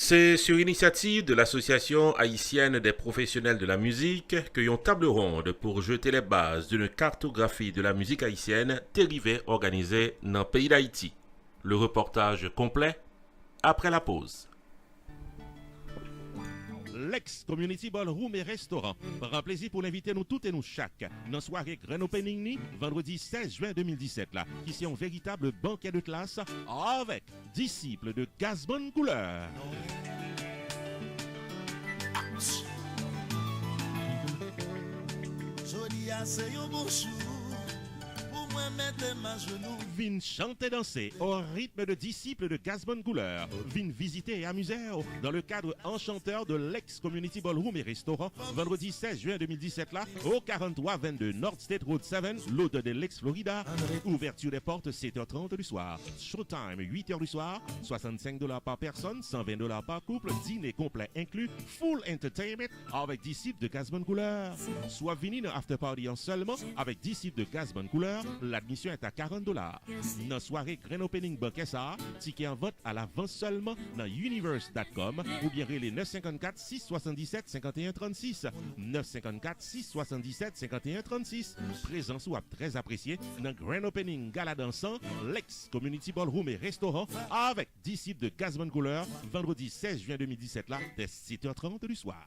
C'est sur initiative de l'Association haïtienne des professionnels de la musique que une table ronde pour jeter les bases d'une cartographie de la musique haïtienne dérivée organisée dans le pays d'Haïti. Le reportage complet après la pause. L'ex-Community Ballroom et Restaurant prend plaisir pour l'inviter nous toutes et nous chaque dans soirée Grand Opening ni vendredi 16 juin 2017 là, qui c'est un véritable banquet de classe avec disciples de Gazman Couleur. Vin chanter danser au rythme de disciples de Gazman Couleur. Vin visiter et amuser dans le cadre enchanteur de l'ex-Community Ballroom et Restaurant vendredi 16 juin 2017 là au 4322 North State Road 7, l'aude de l'ex-Florida. Ouverture des portes 7h30 du soir. Showtime 8h du soir. $65 par personne, $120 par couple. Dîner complet inclus. Full entertainment avec disciples de Gazman Couleur. Soit vini dans after party en seulement avec disciples de Gazman Couleur. L'admission est à $40. Dans soirée Grand Opening Banquet ça, ticket en vente à l'avance seulement dans universe.com ou bien les 954 677 51 36 954 677 51 36. Présence ou très apprécié dans Grand Opening Gala dansant, l'ex Community Ballroom et Restaurant avec disciples de Gazman Couleur vendredi 16 juin 2017 là dès 7h30 du soir.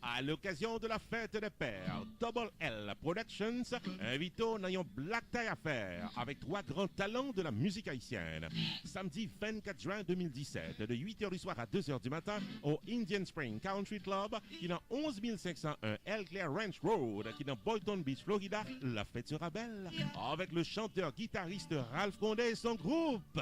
À l'occasion de la fête des pères, Double L Productions invite dans un black tie affaire avec 3 grands talents de la musique haïtienne. Samedi 24 juin 2017, de 8h du soir à 2h du matin, au Indian Spring Country Club, qui est dans 11501 El Clair Ranch Road, qui est dans Boynton Beach, Florida. La fête sera belle avec le chanteur-guitariste Ralph Condé et son groupe.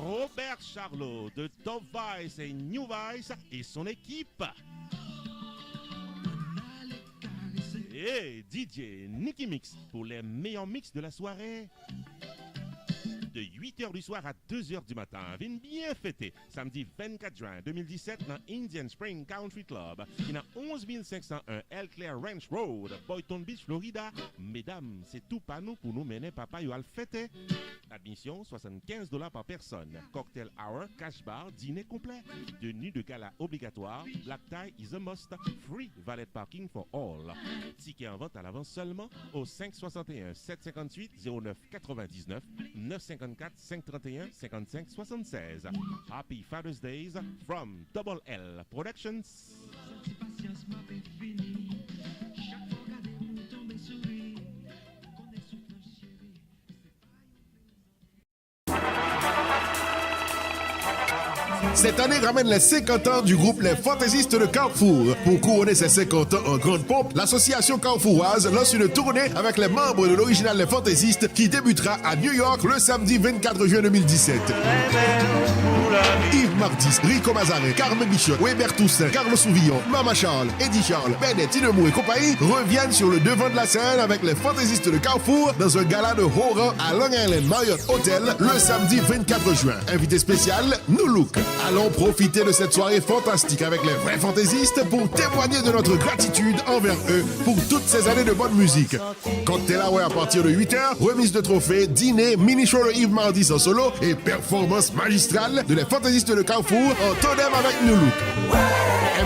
Robert Charlot de Top Vice et New Vice et son équipe. Et DJ Nicky Mix pour les meilleurs mix de la soirée. De 8h du soir à 2h du matin. Viens bien fêter. Samedi 24 juin 2017 dans Indian Spring Country Club, qui est dans 11501 El Clair Ranch Road, Boynton Beach, Florida. Mesdames, c'est tout pas nous pour nous mener papa yo al fêter. Admission $75 par personne. Cocktail hour, cash bar, dîner complet. Tenue de gala obligatoire. Black tie is a must. Free valet parking for all. Ticket en vente à l'avance seulement au 561 758 09 99 954 531 55 76. Happy Father's Days from Double L Productions. Cette année ramène les 50 ans du groupe Les Fantaisistes de Carrefour. Pour couronner ces 50 ans en grande pompe, l'association carrefouroise lance une tournée avec les membres de l'original Les Fantaisistes qui débutera à New York le samedi 24 juin 2017. Yves Martis, Rico Mazarin, Carmen Bichot, Weber Toussaint, Carlos Souvillon, Mama Charles, Eddie Charles, Bennett, Inemou et compagnie reviennent sur le devant de la scène avec les Fantaisistes de Carrefour dans un gala de haut rang à Long Island Marriott Hotel le samedi 24 juin. Invité spécial, New Look. Allons profiter de cette soirée fantastique avec les vrais fantaisistes pour témoigner de notre gratitude envers eux pour toutes ces années de bonne musique. Cocktail hour à partir de 8h, remise de trophées, dîner, mini-show de Yves Martis en solo et performance magistrale de les fantaisistes de Carrefour en tandem avec New Look.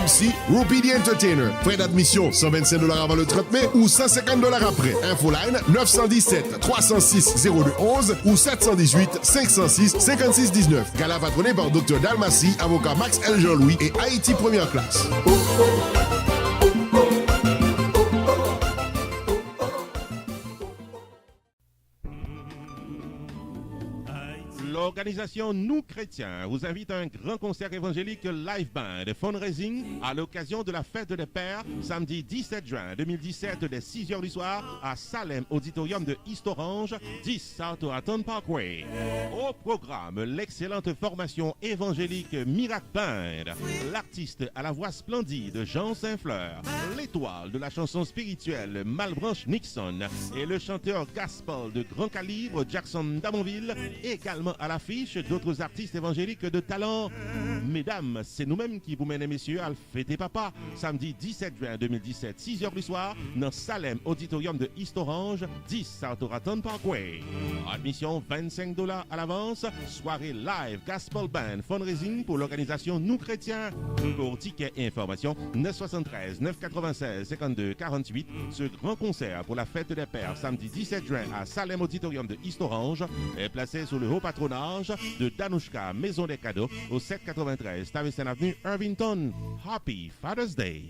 MC, Ruby the Entertainer. Frais d'admission, $125 avant le 30 mai ou $150 après. Infoline, 917 306 0211 ou 718 506 5619. Gala patronné par Dr. Dalmassi, avocat Max L. Jean-Louis et Haïti Première Classe. L'organisation Nous Chrétiens vous invite à un grand concert évangélique live band et fundraising à l'occasion de la fête des pères, samedi 17 juin 2017 dès 6h du soir à Salem Auditorium de East Orange, 10 South Hatton Parkway. Au programme, l'excellente formation évangélique Miracle Band, l'artiste à la voix splendide Jean Saint-Fleur, l'étoile de la chanson spirituelle Malbranche Nixon et le chanteur gospel de grand calibre Jackson Damonville, également à l'affiche d'autres artistes évangéliques de talent. Mesdames, c'est nous-mêmes qui vous menons, messieurs, à le fêter papa. Samedi 17 juin 2017, 6h du soir, dans Salem Auditorium de East Orange, 10 South Oraton Parkway. Admission $25 à l'avance. Soirée live Gospel Band Fundraising pour l'organisation Nous Chrétiens. Pour tickets et informations, 973 996 52 48. Ce grand concert pour la fête des pères, samedi 17 juin à Salem Auditorium de East Orange, est placé sous le haut patronage de Danushka Maison des Cadeaux au 793 Stuyvesant Avenue, Irvington. Happy Father's Day!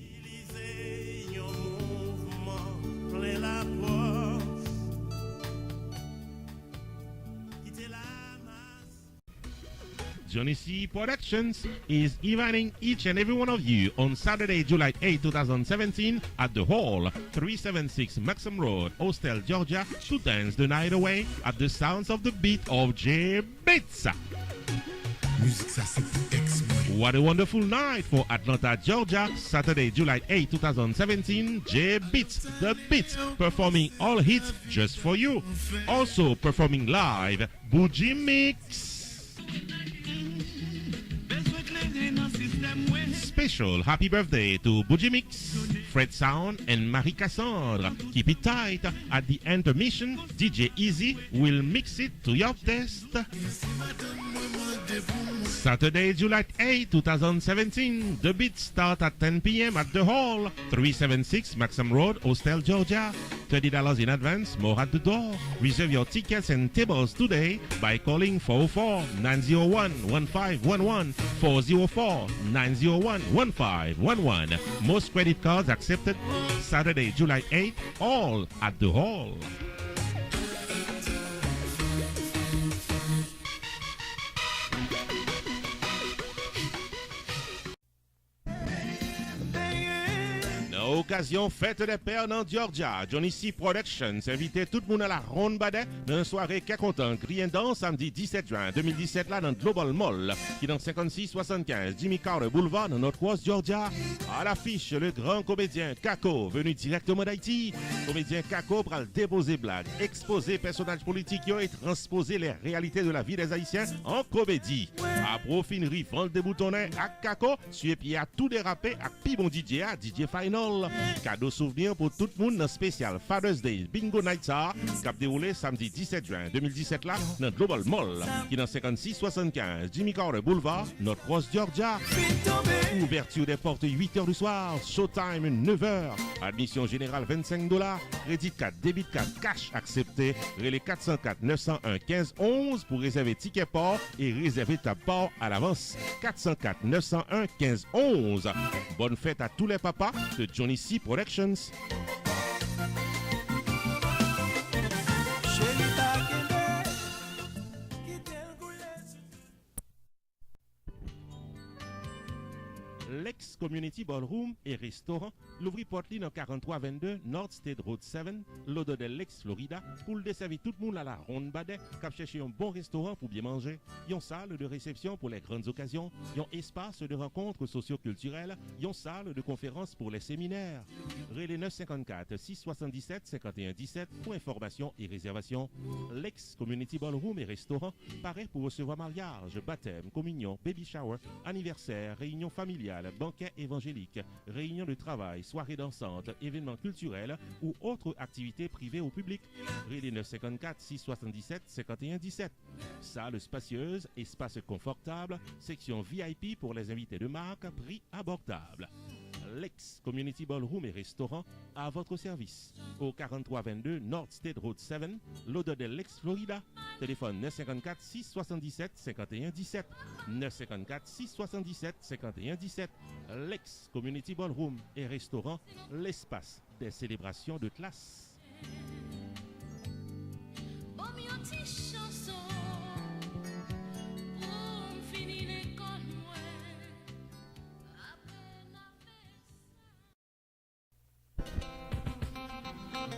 Johnny C. Productions is inviting each and every one of you on Saturday, July 8, 2017 at the Hall, 376 Maxim Road, Austell, Georgia, to dance the night away at the sounds of the beat of J Beats. What a wonderful night for Atlanta, Georgia. Saturday, July 8, 2017. J Beats, the Beats, performing all hits just for you. Also performing live, Bougie Mix. Special happy birthday to Bougie Mix, Fred Sound, and Marie Cassandra. Keep it tight. At the intermission, DJ Easy will mix it to your taste. Saturday, July 8, 2017. The beats start at 10 p.m. at the Hall, 376 Maxim Road, Austell, Georgia. $30 in advance, more at the door. Reserve your tickets and tables today by calling 404-901-1511, 404-901-1511. Most credit cards accepted. Saturday, July 8, all at the Hall. Occasion fête des pères dans Georgia. Johnny C. Productions invitait tout le monde à la Ronde Badet dans une soirée qu'à content criant dans samedi 17 juin 2017 là dans Global Mall qui est dans 5675 Jimmy Carter Boulevard dans Northwest Georgia. À l'affiche, le grand comédien Kako venu directement d'Haïti. Comédien Kako pour le déposer blagues, exposer personnages politiques et transposer les réalités de la vie des Haïtiens en comédie. À profinerie, vente des boutonnets à Kako, sué pied à tout dérapé à Pibon DJ à DJ Final. Cadeau souvenir pour tout le monde dans spécial Father's Day Bingo Night qui a déroulé samedi 17 juin 2017 là dans Global Mall qui est dans 5675 Jimmy Carter Boulevard, Northwest Georgia. Ouverture des portes 8h du soir, showtime 9h. Admission générale $25. Crédit card, débit card, cash accepté. Relais 404 901 15 11 pour réserver ticket port et réserver ta port à l'avance. 404 901 15 11. Bonne fête à tous les papas de Johnny C. Productions. L'ex-Community Ballroom et restaurant l'ouvrit porte dans 4322 North State Road 7, l'odeur de l'ex-Florida, pour le desservir tout le monde à la Ronde Badet, qui chercher un bon restaurant pour bien manger, une salle de réception pour les grandes occasions, un espace de rencontres socio-culturelles, une salle de conférences pour les séminaires. Relais 954 677 5117 pour information et réservation. L'ex-Community Ballroom et restaurant paraît pour recevoir mariage, baptême, communion, baby shower, anniversaire, réunion familiale, banquet évangélique, réunion de travail, soirée dansante, événements culturels ou autres activités privées au public. Relais 954 677 5117. Salle spacieuse, espace confortable, section VIP pour les invités de marque, prix abordable. L'ex-Community Ballroom et restaurant à votre service. Au 4322 North State Road 7, l'odeur de l'ex-Florida. Téléphone 954 677 5117. 954 677 5117. L'ex-Community Ballroom et restaurant, l'espace des célébrations de classe.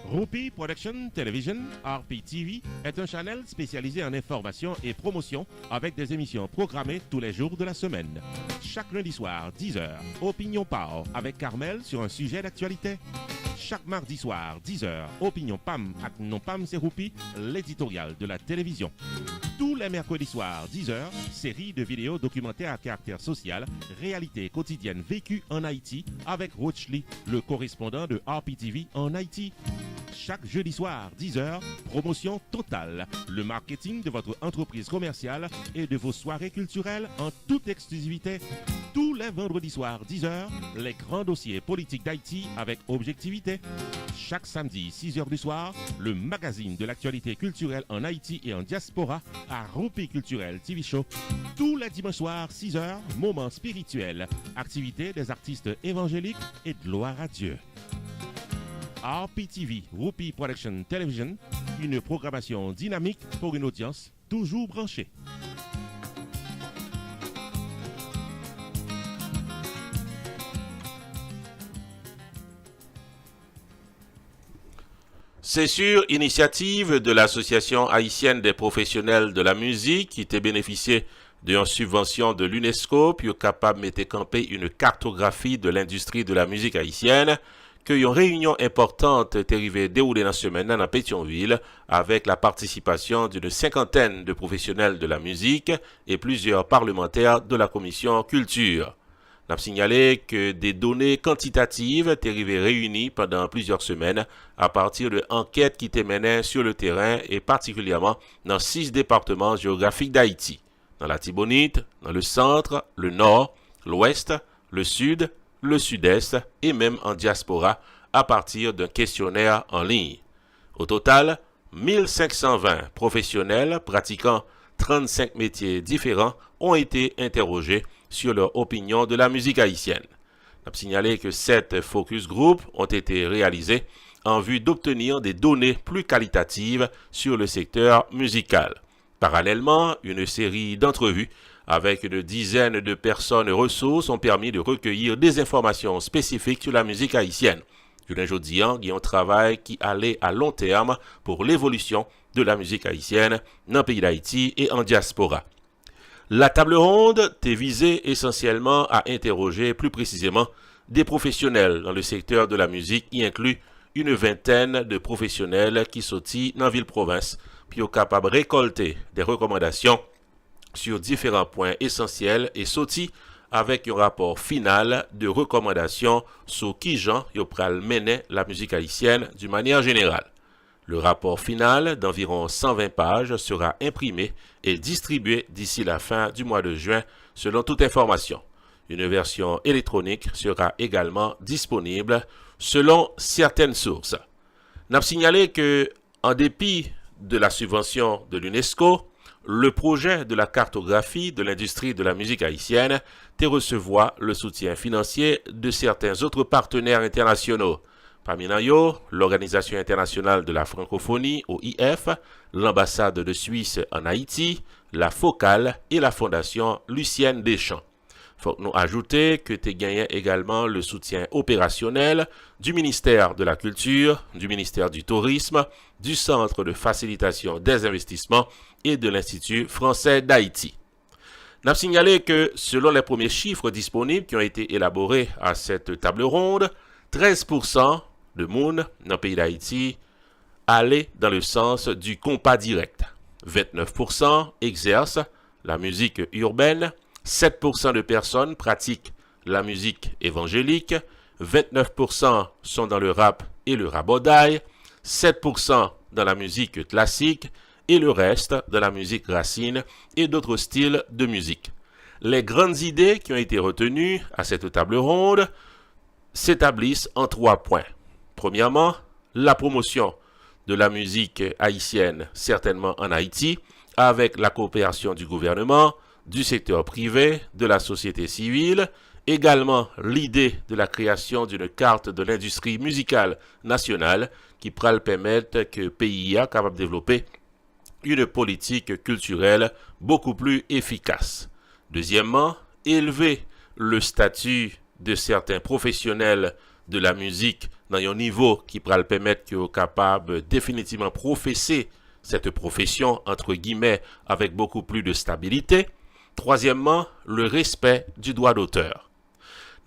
Rupi Production Television, RPTV, est un channel spécialisé en information et promotion avec des émissions programmées tous les jours de la semaine. Chaque lundi soir, 10h, Opinion Power avec Carmel sur un sujet d'actualité. Chaque mardi soir, 10h, Opinion PAM ak Non PAM c'est Roupi, l'éditorial de la télévision. Tous les mercredis soirs, 10h, série de vidéos documentaires à caractère social, réalité quotidienne vécue en Haïti avec Roach Lee, le correspondant de RPTV en Haïti. Chaque jeudi soir, 10h, promotion totale. Le marketing de votre entreprise commerciale et de vos soirées culturelles en toute exclusivité. Tous les vendredis soirs, 10h, les grands dossiers politiques d'Haïti avec objectivité. Chaque samedi, 6h du soir, le magazine de l'actualité culturelle en Haïti et en diaspora à Roupi Culturel TV Show. Tous les dimanches soirs, 6h, moments spirituels, activités des artistes évangéliques et gloire à Dieu. RPTV, Roupi Production Television, une programmation dynamique pour une audience toujours branchée. C'est sur initiative de l'Association haïtienne des professionnels de la musique qui t'a bénéficié d'une subvention de l'UNESCO pour capable de mettre camper une cartographie de l'industrie de la musique haïtienne que une réunion importante est arrivée déroulée dans ce semaine dans Pétionville avec la participation d'une cinquantaine de professionnels de la musique et plusieurs parlementaires de la commission culture. On a signalé que des données quantitatives étaient réunies pendant plusieurs semaines à partir de enquêtes qui étaient menées sur le terrain et particulièrement dans 6 départements géographiques d'Haïti, dans la Tibonite, dans le centre, le nord, l'ouest, le sud, le sud-est et même en diaspora à partir d'un questionnaire en ligne. Au total, 1520 professionnels pratiquant 35 métiers différents ont été interrogés sur leur opinion de la musique haïtienne. On a signalé que 7 focus groups ont été réalisés en vue d'obtenir des données plus qualitatives sur le secteur musical. Parallèlement, une série d'entrevues avec une dizaine de personnes ressources ont permis de recueillir des informations spécifiques sur la musique haïtienne. Aujourd'hui, il y a un travail qui allait à long terme pour l'évolution de la musique haïtienne dans le pays d'Haïti et en diaspora. La table ronde est visée essentiellement à interroger plus précisément des professionnels dans le secteur de la musique, y inclut une vingtaine de professionnels qui sortent dans ville-province, puis sont capables de récolter des recommandations sur différents points essentiels et sortis avec un rapport final de recommandations sur qui Jean pral mener la musique haïtienne d'une manière générale. Le rapport final d'environ 120 pages sera imprimé et distribué d'ici la fin du mois de juin selon toute information. Une version électronique sera également disponible selon certaines sources. N'a signalé que, en dépit de la subvention de l'UNESCO, le projet de la cartographie de l'industrie de la musique haïtienne te recevoir le soutien financier de certains autres partenaires internationaux. Parmi eux, l'Organisation internationale de la francophonie, OIF, l'ambassade de Suisse en Haïti, la Focale et la Fondation Lucienne Deschamps. Faut nous ajouter que tu gagné également le soutien opérationnel du ministère de la Culture, du ministère du Tourisme, du Centre de facilitation des investissements et de l'Institut français d'Haïti. On a signalé que selon les premiers chiffres disponibles qui ont été élaborés à cette table ronde, 13% de monde dans le pays d'Haïti allaient dans le sens du compas direct. 29% exercent la musique urbaine, 7% de personnes pratiquent la musique évangélique, 29% sont dans le rap et le rabodaille, 7% dans la musique classique et le reste dans la musique racine et d'autres styles de musique. Les grandes idées qui ont été retenues à cette table ronde s'établissent en 3 points. Premièrement, la promotion de la musique haïtienne, certainement en Haïti, avec la coopération du gouvernement, du secteur privé, de la société civile, également l'idée de la création d'une carte de l'industrie musicale nationale qui pourra le permettre que le pays soit capable de développer une politique culturelle beaucoup plus efficace. Deuxièmement, élever le statut de certains professionnels de la musique dans un niveau qui pourra le permettre qu'ils soient capables définitivement professer cette profession, entre guillemets, avec beaucoup plus de stabilité. Troisièmement, le respect du droit d'auteur.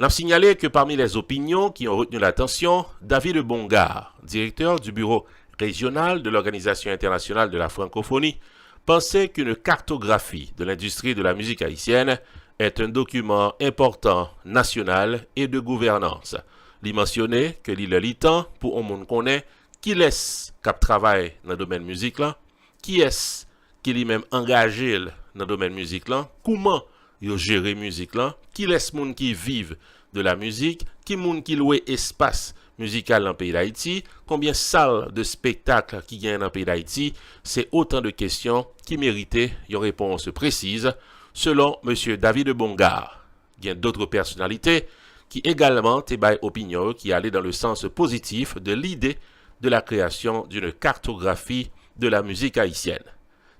On a signalé que parmi les opinions qui ont retenu l'attention, David Bongard, directeur du bureau régional de l'Organisation internationale de la francophonie, pensait qu'une cartographie de l'industrie de la musique haïtienne est un document important national et de gouvernance. Il mentionnait que l'île litan pour un monde connaît qui laisse cap travail dans le domaine musique là, qui est-ce qui lui-même engagé dans le domaine musique là, comment il gère musique là, qui laisse monde qui vivent de la musique, qui monde qui loue espace musical dans le pays d'Haïti, combien de salles de spectacle qui gagnent dans le pays d'Haïti, c'est autant de questions qui méritaient une réponse précise, selon M. David Bongard. Il y a d'autres personnalités qui également ébaillent opinion qui allaient dans le sens positif de l'idée de la création d'une cartographie de la musique haïtienne.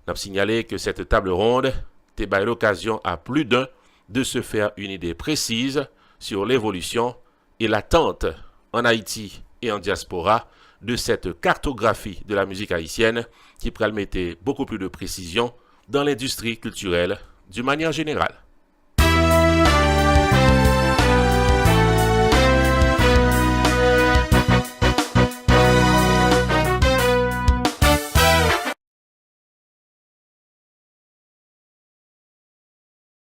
On a signalé que cette table ronde ébaille l'occasion à plus d'un de se faire une idée précise sur l'évolution et l'attente en Haïti et en diaspora de cette cartographie de la musique haïtienne qui permettait beaucoup plus de précision dans l'industrie culturelle d'une manière générale.